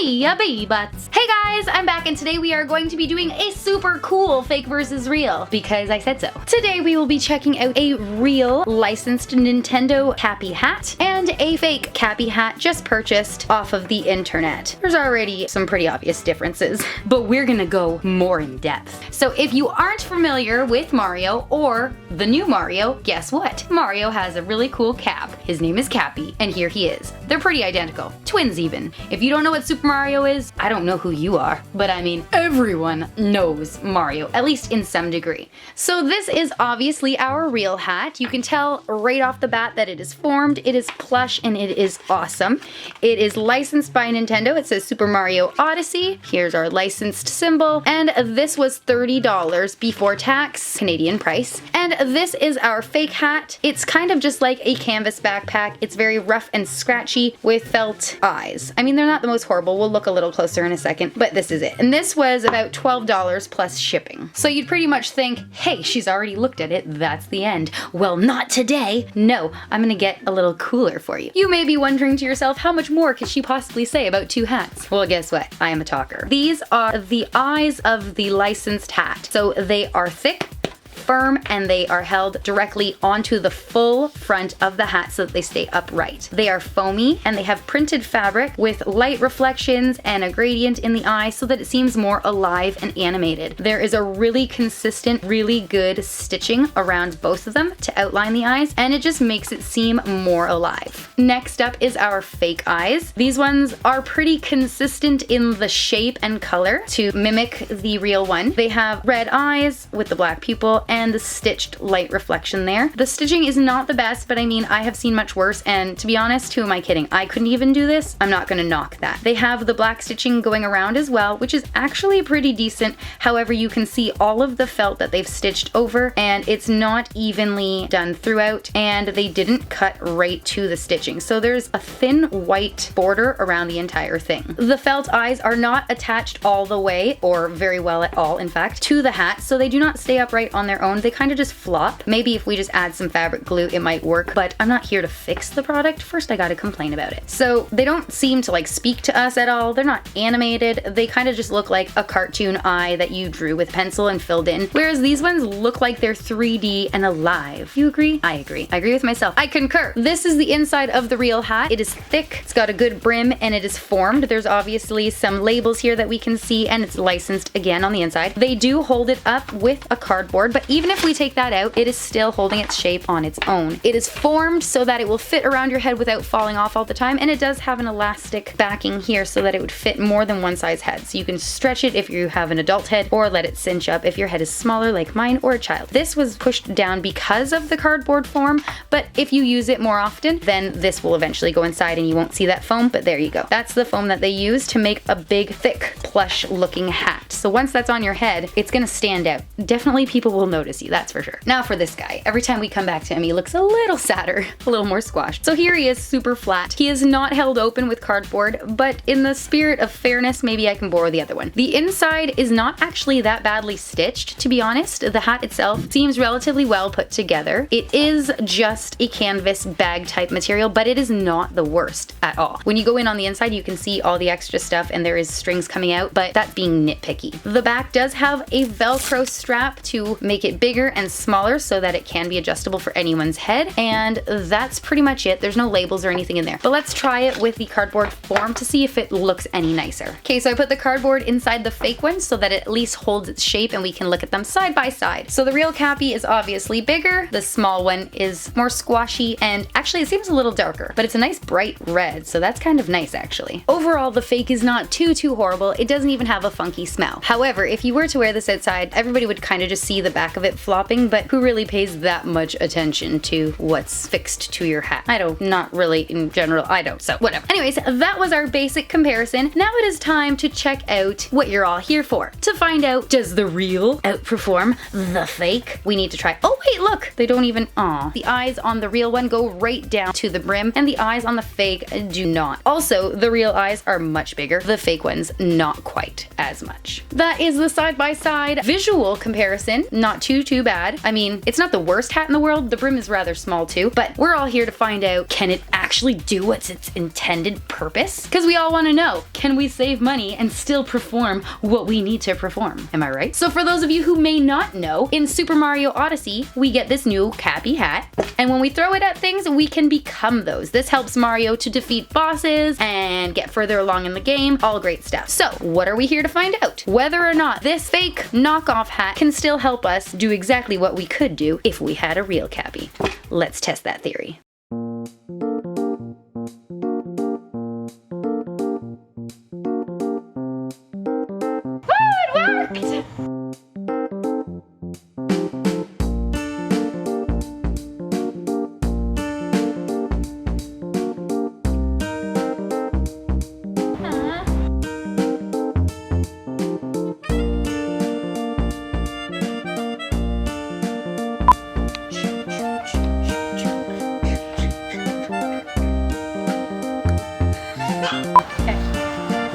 me, a Bebuts. Hey guys, I'm back and today we are going to be doing a super cool fake versus real because I said so. Today we will be checking out a real licensed Nintendo Cappy hat and a fake Cappy hat just purchased off of the internet. There's already some pretty obvious differences, but we're gonna go more in depth. So if you aren't familiar with Mario or the new Mario, guess what? Mario has a really cool cap. His name is Cappy, and here he is. They're pretty identical. Twins even. If you don't know what Super Mario is, I don't know who you are, but I mean everyone knows Mario, at least in some degree. So this is obviously our real hat. You can tell right off the bat that it is formed, it is plush, and it is awesome. It is licensed by Nintendo. It says Super Mario Odyssey. Here's our licensed symbol, and this was $30 before tax, Canadian price. And this is our fake hat. It's kind of just like a canvas backpack. It's very rough and scratchy with felt eyes. I mean, they're not the most horrible. We'll look a little closer in a second, but this is it. And this was about $12 plus shipping. So you'd pretty much think, hey, she's already looked at it. That's the end. Well, not today. No, I'm gonna get a little cooler for you. You may be wondering to yourself, how much more could she possibly say about two hats? Well, guess what? I am a talker. These are the eyes of the licensed hat. So they are thick, firm, and they are held directly onto the full front of the hat so that they stay upright. They are foamy and they have printed fabric with light reflections and a gradient in the eye so that it seems more alive and animated. There is a really consistent, really good stitching around both of them to outline the eyes, and it just makes it seem more alive. Next up is our fake eyes. These ones are pretty consistent in the shape and color to mimic the real one. They have red eyes with the black pupil and the stitched light reflection there. The stitching is not the best, but I mean, I have seen much worse, and to be honest, who am I kidding? I couldn't even do this. I'm not gonna knock that. They have the black stitching going around as well, which is actually pretty decent. However, you can see all of the felt that they've stitched over, and it's not evenly done throughout, and they didn't cut right to the stitching. So there's a thin white border around the entire thing. The felt eyes are not attached all the way, or very well at all, in fact, to the hat, so they do not stay upright on their own. They kind of just flop. Maybe if we just add some fabric glue, it might work, but I'm not here to fix the product. First, I gotta complain about it. So they don't seem to like speak to us at all. They're not animated. They kind of just look like a cartoon eye that you drew with pencil and filled in, whereas these ones look like they're 3D and alive. You agree? I agree. I agree with myself. I concur. This is the inside of the real hat. It is thick, it's got a good brim, and it is formed. There's obviously some labels here that we can see, and it's licensed again on the inside. They do hold it up with a cardboard, but even if we take that out, it is still holding its shape on its own. It is formed so that it will fit around your head without falling off all the time, and it does have an elastic backing here so that it would fit more than one size head. So you can stretch it if you have an adult head, or let it cinch up if your head is smaller like mine or a child. This was pushed down because of the cardboard form, but if you use it more often, then this will eventually go inside and you won't see that foam, but there you go. That's the foam that they use to make a big, thick, plush looking hat. So once that's on your head, it's gonna stand out. Definitely people will notice you, that's for sure. Now for this guy. Every time we come back to him, he looks a little sadder, a little more squashed. So here he is, super flat. He is not held open with cardboard, but in the spirit of fairness, maybe I can borrow the other one. The inside is not actually that badly stitched, to be honest. The hat itself seems relatively well put together. It is just a canvas bag type material, but it is not the worst at all. When you go in on the inside, you can see all the extra stuff and there is strings coming out, but that's being nitpicky. The back does have a Velcro strap to make it bigger and smaller so that it can be adjustable for anyone's head, and that's pretty much it. There's no labels or anything in there. But let's try it with the cardboard form to see if it looks any nicer. Okay, so I put the cardboard inside the fake one so that it at least holds its shape and we can look at them side by side. So the real Cappy is obviously bigger, the small one is more squashy, and actually it seems a little darker, but it's a nice bright red, so that's kind of nice actually. Overall, the fake is not too horrible. It doesn't even have a funky smell. However, if you were to wear this outside, everybody would kind of just see the back of it flopping, but who really pays that much attention to what's fixed to your hat? I don't, not really in general, I don't, so whatever. Anyways, that was our basic comparison. Now it is time to check out what you're all here for. To find out, does the real outperform the fake? We need to try, oh wait, look, they don't even, aw. The eyes on the real one go right down to the brim, and the eyes on the fake do not. Also, the real eyes are much bigger, the fake ones not quite as much. That is the side-by-side visual comparison. Not too too bad. I mean, it's not the worst hat in the world. The brim is rather small too, but we're all here to find out, can it actually do what's its intended purpose? Because we all want to know, can we save money and still perform what we need to perform? Am I right? So for those of you who may not know, in Super Mario Odyssey, we get this new Cappy hat, and when we throw it at things, we can become those. This helps Mario to defeat bosses and get further along in the game, all great stuff. So what are we here to find out? Whether or not this fake knockoff hat can still help us do exactly what we could do if we had a real Cappy. Let's test that theory.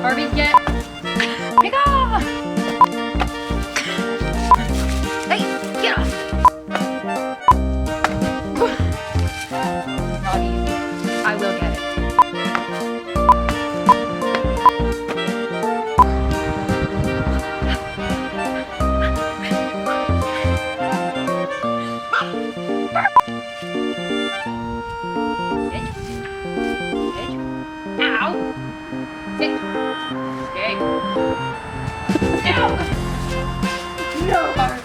Barbie, get. Pick off! Hey, get off! Not easy. I will get it. Sit. Ow! Sit. Okay. No! No, Barbie!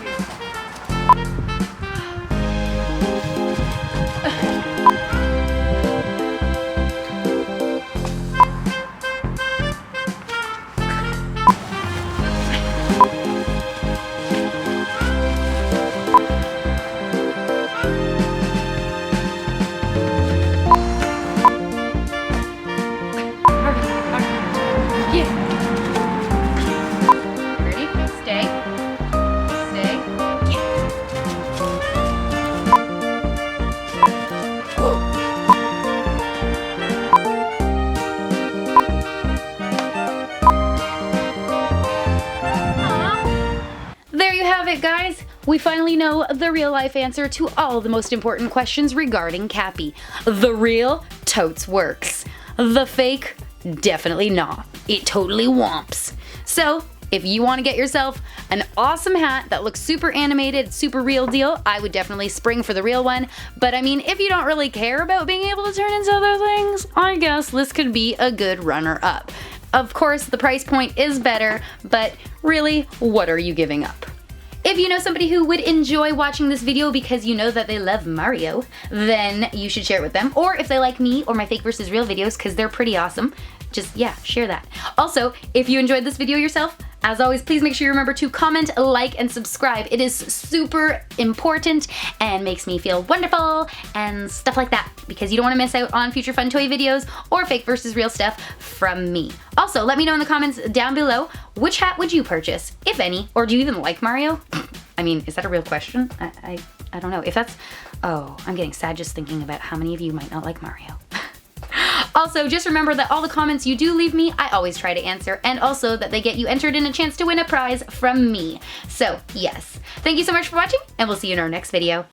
Guys, we finally know the real life answer to all the most important questions regarding Cappy. The real totes works. The fake, definitely not. It totally womps. So, if you want to get yourself an awesome hat that looks super animated, super real deal, I would definitely spring for the real one. But I mean, if you don't really care about being able to turn into other things, I guess this could be a good runner-up. Of course, the price point is better, but really, what are you giving up? If you know somebody who would enjoy watching this video because you know that they love Mario, then you should share it with them. Or if they like me or my fake versus real videos, because they're pretty awesome, just, yeah, share that. Also, if you enjoyed this video yourself, as always, please make sure you remember to comment, like, and subscribe. It is super important and makes me feel wonderful and stuff like that, because you don't want to miss out on future fun toy videos or fake versus real stuff from me. Also, let me know in the comments down below, which hat would you purchase, if any, or do you even like Mario? I mean, is that a real question? I don't know. If that's, oh, I'm getting sad just thinking about how many of you might not like Mario. Also, just remember that all the comments you do leave me, I always try to answer, and also that they get you entered in a chance to win a prize from me. So, yes. Thank you so much for watching, and we'll see you in our next video.